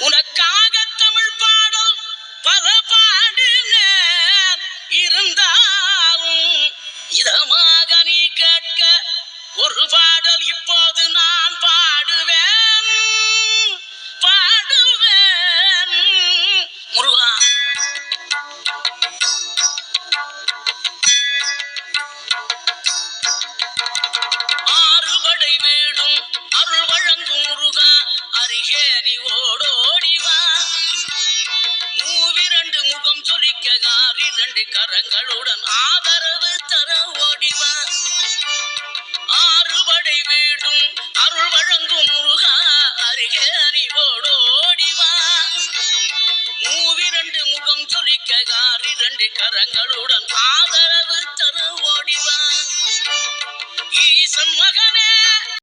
உனக்காக தமிழ் பாடல் பல பாடினேன், இருந்தாலும் இதமாக நீ கேட்க ஒரு பாடல் இப்போது நான் பாடுவேன் பாடுவேன். முருகா ஆறுபடை வீடும் அருள் வழங்கும் முருகா, அருகே நீ ஓடோடிவா. மூவிரண்டு முகம் சொலிக்க ஆறிரண்டு கரங்களுடன் ஆதரவு தர ஓடிவா. ஆறுபடை வீடும் அருள் வழங்கும் முருகா, அருகே நீ ஓடோடிவா. மூவிரண்டு முகம் சொலிக்க ஆறிரண்டு கரங்களுடன்